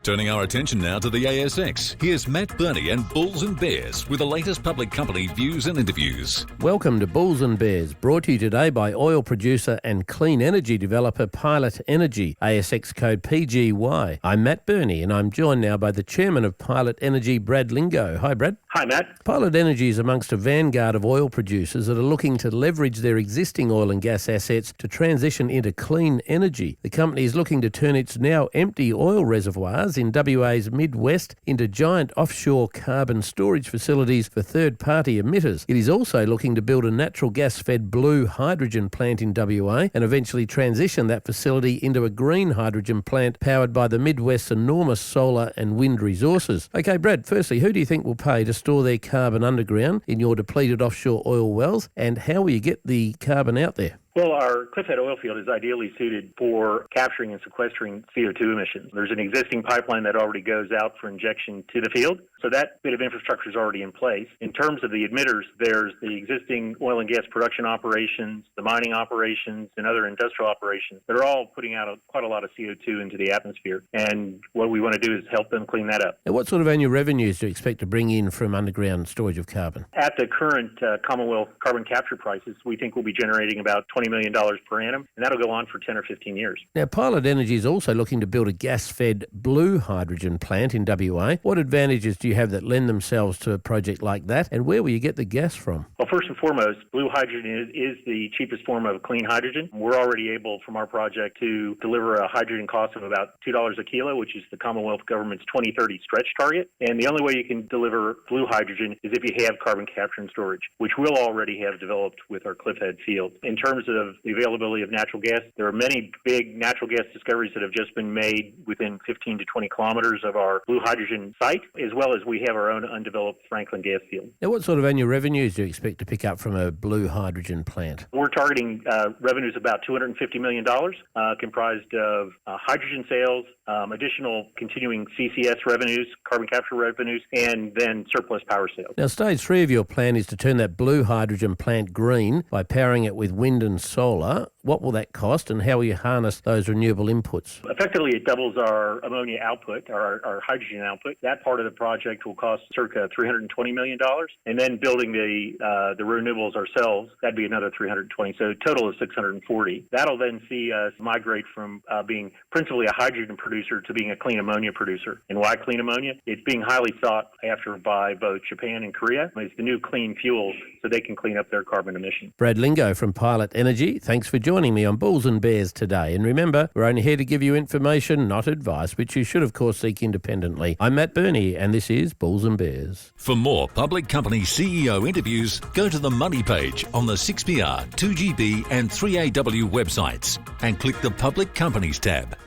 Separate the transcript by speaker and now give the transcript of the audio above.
Speaker 1: Turning our attention now to the ASX, here's Matt Birney and Bulls and Bears with the latest public company views and interviews.
Speaker 2: Welcome to Bulls and Bears, brought to you today by oil producer and clean energy developer Pilot Energy, ASX code PGY. I'm Matt Birney and I'm joined now by the chairman of Pilot Energy, Brad Lingo. Hi, Brad.
Speaker 3: Hi, Matt.
Speaker 2: Pilot Energy is amongst a vanguard of oil producers that are looking to leverage their existing oil and gas assets to transition into clean energy. The company is looking to turn its now empty oil reservoirs in WA's Midwest into giant offshore carbon storage facilities for third-party emitters. It is also looking to build a natural gas-fed blue hydrogen plant in WA and eventually transition that facility into a green hydrogen plant powered by the Midwest's enormous solar and wind resources. Okay, Brad, firstly, who do you think will pay to store their carbon underground in your depleted offshore oil wells, and how will you get the carbon out there?
Speaker 3: Well, our Cliffhead oil field is ideally suited for capturing and sequestering CO2 emissions. There's an existing pipeline that already goes out for injection to the field, so that bit of infrastructure is already in place. In terms of the emitters, there's the existing oil and gas production operations, the mining operations, and other industrial operations that are all putting out quite a lot of CO2 into the atmosphere. And what we want to do is help them clean that up.
Speaker 2: Now, what sort of annual revenues do you expect to bring in from underground storage of carbon?
Speaker 3: At the current Commonwealth carbon capture prices, we think we'll be generating about $20 million per annum, and that'll go on for 10 or 15 years.
Speaker 2: Now, Pilot Energy is also looking to build a gas-fed blue hydrogen plant in WA. What advantages do you have that lend themselves to a project like that, and where will you get the gas from?
Speaker 3: Well, first and foremost, blue hydrogen is the cheapest form of clean hydrogen. We're already able, from our project, to deliver a hydrogen cost of about $2 a kilo, which is the Commonwealth government's 2030 stretch target. And the only way you can deliver blue hydrogen is if you have carbon capture and storage, which we'll already have developed with our Cliffhead field. In terms of the availability of natural gas, there are many big natural gas discoveries that have just been made within 15 to 20 kilometers of our blue hydrogen site, as well as we have our own undeveloped Franklin gas field.
Speaker 2: Now, what sort of annual revenues do you expect to pick up from a blue hydrogen plant?
Speaker 3: We're targeting revenues about $250 million, comprised of hydrogen sales, additional continuing CCS revenues, carbon capture revenues, and then surplus power sales.
Speaker 2: Now, stage 3 of your plan is to turn that blue hydrogen plant green by powering it with wind and solar. What will that cost, and how will you harness those renewable inputs?
Speaker 3: Effectively, it doubles our ammonia output, our hydrogen output. That part of the project will cost circa $320 million. And then building the renewables ourselves, that'd be another $320. So a total of $640. That'll then see us migrate from being principally a hydrogen producer to being a clean ammonia producer. And why clean ammonia? It's being highly sought after by both Japan and Korea. It's the new clean fuel, so they can clean up their carbon emissions.
Speaker 2: Brad Lingo from Pilot Energy, thanks for joining me on Bulls and Bears today. And remember, we're only here to give you information, not advice, which you should, of course, seek independently. I'm Matt Birney, and this is Bulls and Bears.
Speaker 1: For more public company CEO interviews, go to the Money page on the 6PR, 2GB and 3AW websites and click the Public Companies tab.